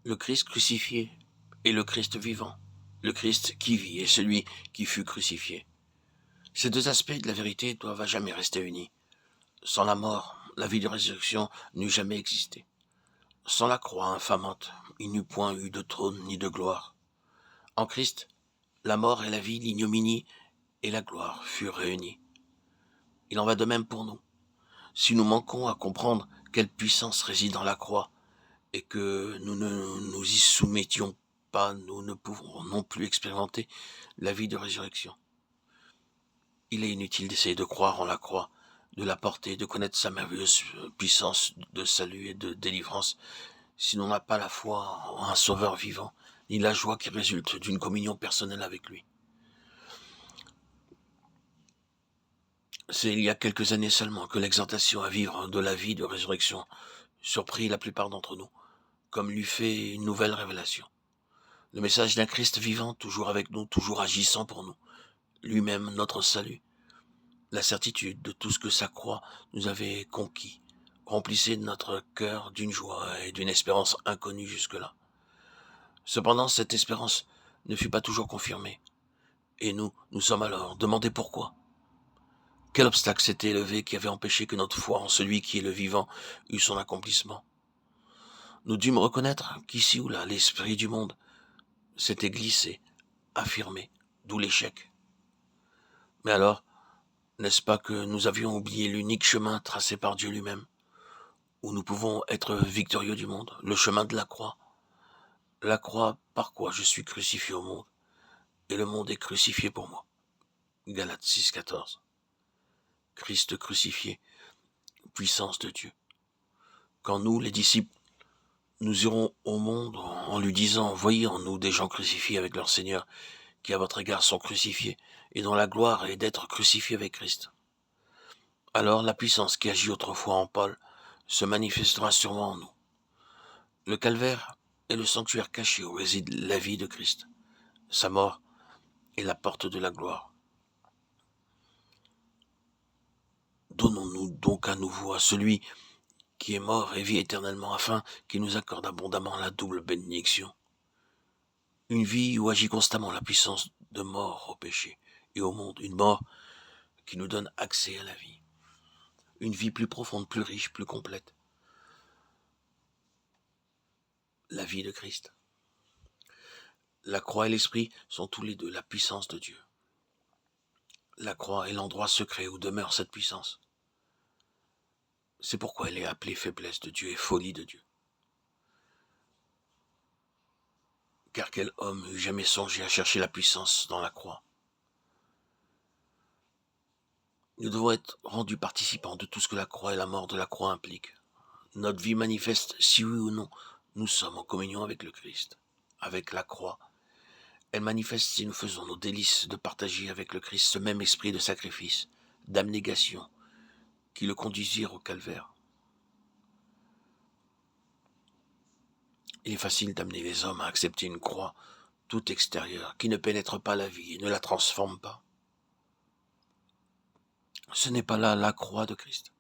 Le Christ crucifié est le Christ vivant. Le Christ qui vit est celui qui fut crucifié. Ces deux aspects de la vérité doivent à jamais rester unis. Sans la mort, la vie de résurrection n'eût jamais existé. Sans la croix infamante, il n'eût point eu de trône ni de gloire. En Christ, la mort et la vie, l'ignominie et la gloire furent réunies. Il en va de même pour nous. Si nous manquons à comprendre quelle puissance réside dans la croix et que nous ne nous y soumettions pas, nous ne pouvons non plus expérimenter la vie de résurrection. Il est inutile d'essayer de croire en la croix, de la porter, de connaître sa merveilleuse puissance de salut et de délivrance, si l'on n'a pas la foi en un sauveur vivant, ni la joie qui résulte d'une communion personnelle avec lui. C'est il y a quelques années seulement que l'exhortation à vivre de la vie de résurrection surprit la plupart d'entre nous, comme l'eût fait une nouvelle révélation. Le message d'un Christ vivant, toujours avec nous, toujours agissant pour nous, lui-même notre salut, la certitude de tout ce que sa croix nous avait conquis, remplissait notre cœur d'une joie et d'une espérance inconnue jusque-là. Cependant, cette espérance ne fut pas toujours confirmée, et nous sommes alors demandés pourquoi. Quel obstacle s'était élevé qui avait empêché que notre foi en celui qui est le vivant eût son accomplissement? Nous dûmes reconnaître qu'ici ou là, l'esprit du monde s'était glissé, affirmé, d'où l'échec. Mais alors, n'est-ce pas que nous avions oublié l'unique chemin tracé par Dieu lui-même, où nous pouvons être victorieux du monde, le chemin de la croix? La croix par quoi je suis crucifié au monde, et le monde est crucifié pour moi. Galates 6,14. Christ crucifié, puissance de Dieu. Quand nous, les disciples, nous irons au monde en lui disant « Voyez en nous des gens crucifiés avec leur Seigneur, qui à votre égard sont crucifiés, et dont la gloire est d'être crucifiés avec Christ. » Alors la puissance qui agit autrefois en Paul se manifestera sûrement en nous. Le calvaire est le sanctuaire caché où réside la vie de Christ. Sa mort est la porte de la gloire. Donnons-nous donc à nouveau à celui qui est mort et vit éternellement afin qu'il nous accorde abondamment la double bénédiction. Une vie où agit constamment la puissance de mort au péché et au monde, une mort qui nous donne accès à la vie. Une vie plus profonde, plus riche, plus complète. La vie de Christ. La croix et l'esprit sont tous les deux la puissance de Dieu. La croix est l'endroit secret où demeure cette puissance. C'est pourquoi elle est appelée faiblesse de Dieu et folie de Dieu. Car quel homme eût jamais songé à chercher la puissance dans la croix? Nous devons être rendus participants de tout ce que la croix et la mort de la croix impliquent. Notre vie manifeste si oui ou non nous sommes en communion avec le Christ, avec la croix. Elle manifeste si nous faisons nos délices de partager avec le Christ ce même esprit de sacrifice, d'abnégation, qui le conduisirent au calvaire. Il est facile d'amener les hommes à accepter une croix toute extérieure, qui ne pénètre pas la vie et ne la transforme pas. Ce n'est pas là la croix de Christ.